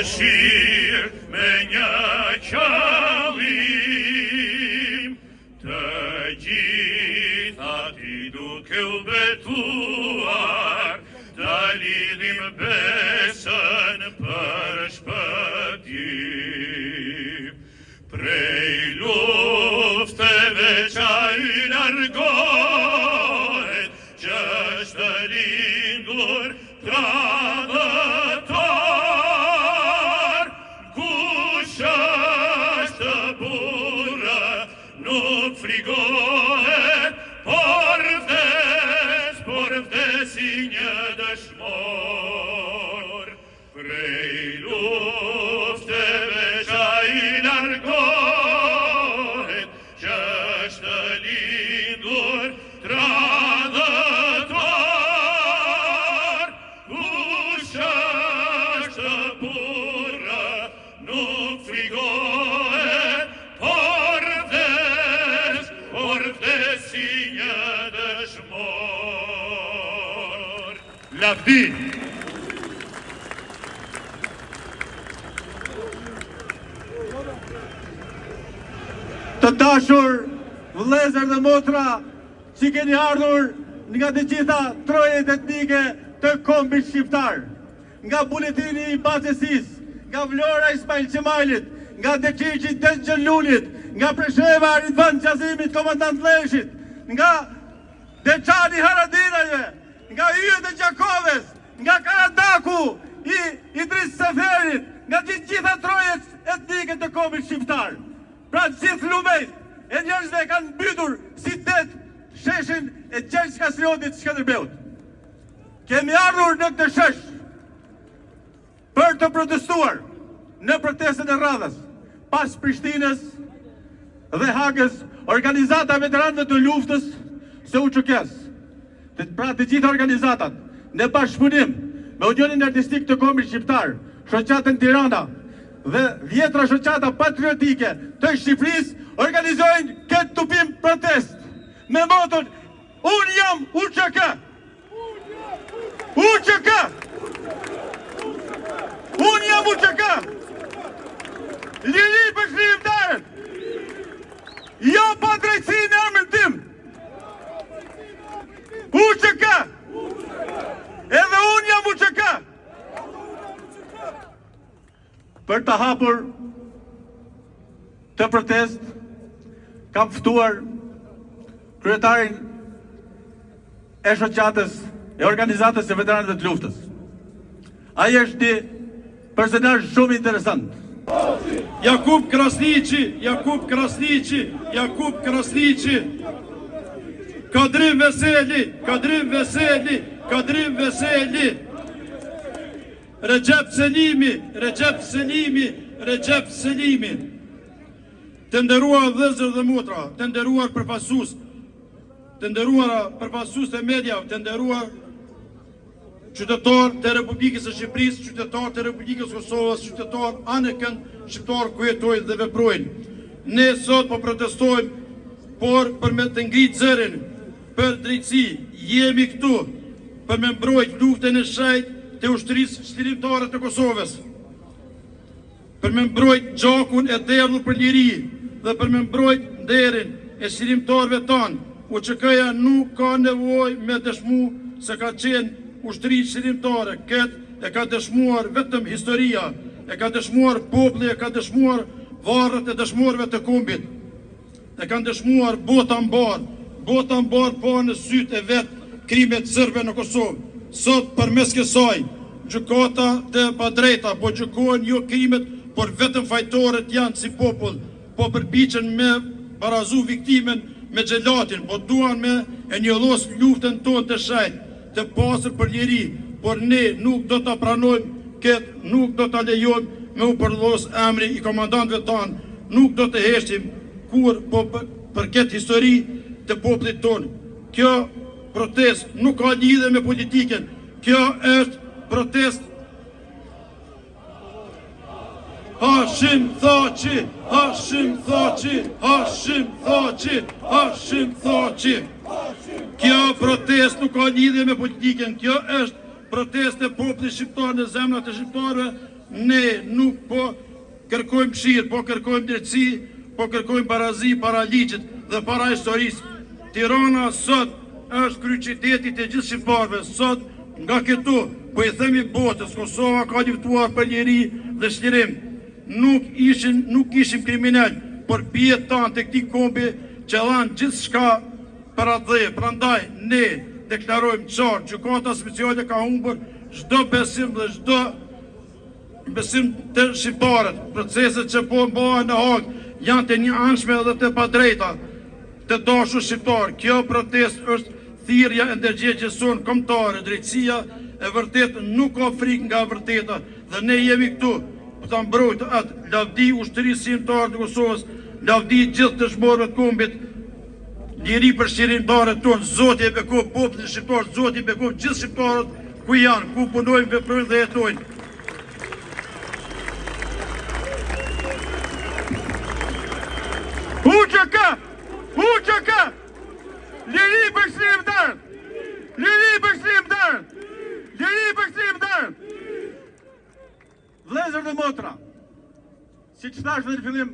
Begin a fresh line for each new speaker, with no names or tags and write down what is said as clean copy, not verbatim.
Shir me një qëllim, të gjitha ti duke u betuar, ta lidhim besën për shpëtim. Prej lufteve qa i largohet, që është lindur nuk frigohet, por vdesi një dëshmor. Prej lufteve qa i largohet, që është lindur tradhëtor. Kush është burra, nuk frigohet, por vdesi një dëshmor. Lavdi!
Të dashur vëllezër dhe motra që keni ardhur nga të gjitha trojet etnike të kombit shqiptar, nga buletini i Bacesis, nga Vlora Ismail Qemailit, nga Dekirqi Desh Gjellunit, nga Presheva Ridvan Qazimit, komandant Leshit, nga Deçani Haradinajve, nga Yjet e Gjakoves, nga Karadaku i Idris Seferit, nga gjitha trojet etnike të kombit shqiptar. Pra gjithë lumejt e njerëzve kanë mbytur si det sheshin e Gjergj Kastriotit Skënderbeut. Kemi ardhur në këtë shesh për të protestuar në protestet e radhës pas Prishtinës dhe Hagës, organizata veteranëve të luftës së UÇK-s. Pra të gjitha organizatat në bashkëpunim me Unionin Artistik të Kombit Shqiptar, shoqatën Tirana dhe 10 shoqata patriotike të Shqipërisë organizojnë këtë tupim protest me moton unë jam UÇK. UÇK. Unë jam UÇK. Liri për shkrimtarët. Jo pa drejtësi në emrin tim. UÇK. Edhe unë jam UÇK. Për të hapur të protest, kam ftuar kryetarin e shoqatës e organizatës e veteranëve të luftës. Ai është një personazh shumë interesant.
Jakub Krasniqi, Kadrim Veseli, Recep Selimi, të nderuar vëllezër dhe motra, të nderuar përfaqësues, të nderuara përfaqësues të mediave, të nderuar qytetarë të Republikës së Shqipërisë, qytetarë të Republikës Kosovës, qytetarë anëkën shqiptarë ku jetojnë dhe veprojnë. Ne sot po protestojmë, por për me të ngritë zërin për drejtësi, jemi këtu për me mbrojtë luftën e shajtë të ushtrisë shtirimtare të Kosovës, për me mbrojtë gjakun e derdhur për liri dhe për me mbrojtë nderin e shtirimtarëve tanë. UÇK-ja nuk ka nevojë me dëshmu se ka qenë ushtri shtirimtare. Këtë e ka dëshmuar vetëm historia, e ka dëshmuar populli, e ka dëshmuar varrët e dëshmorëve të kombit, e kanë dëshmuar bota mbar pa në sytë e vetë krimet sërbe në Kosovë. Sot përmes kësaj, gjykata të padrejta po gjykojnë jo krimet, por vetëm fajtorët janë si popull, po përpiqen me barazu viktimen me xhelatin, po duan me e njollos luftën tonë të shajtë, të pasur për njeri, por ne nuk do të pranojmë këtë, nuk do të lejojmë me u përllos emri i komandantëve tanë, nuk do të heshtim kur po për këtë histori të popullit tonë. Kjo protest nuk ka lidhje me politiken, kjo është protest. Hashim Thaçi. Kjo protest nuk ka lidhje me politiken, kjo është protest e popullit shqiptar në zemrat e shqiptarëve, ne nuk po kërkojmë mëshirë, po kërkojmë drejtësi, po kërkojmë barazi para ligjit dhe para historisë. Tirana sot është kryeqyteti i gjithë shqiptarëve. Sot nga këtu po i themi botës, Kosova ka luftuar për liri dhe shlirim. Nuk ishim kriminal, por pijet tanë të këtij kombi që dhanë gjithçka për atë dhe. Prandaj ne deklarojmë qartë, gjykata speciale ka humbur çdo besim dhe çdo besim të shqiptarët. Proceset që po bëhen në Hag janë të njëanshme dhe të padrejta të dashur shqiptar. Kjo protestë është thirrja e ndërgjegjës sonë kombëtare. Drejtësia e vërtetë nuk ka frikë nga e vërteta dhe ne jemi këtu për ta mbrojtur atë lavdi ushtrisë shqiptare të Kosovës, lavdi gjithë të dëshmorëve të kombit, liri për shqirimtarët tonë. Zoti e bekoj popullin shqiptar, Zoti e bekoj gjithë shqiptarët ku janë, ku punojnë, veprojnë dhe jetojnë.
UÇK! Liri për shqirimtarët! Liri për shqirimtarët! Liri për shqirimtarët! Vëllezër dhe motra, siç thash në fillim,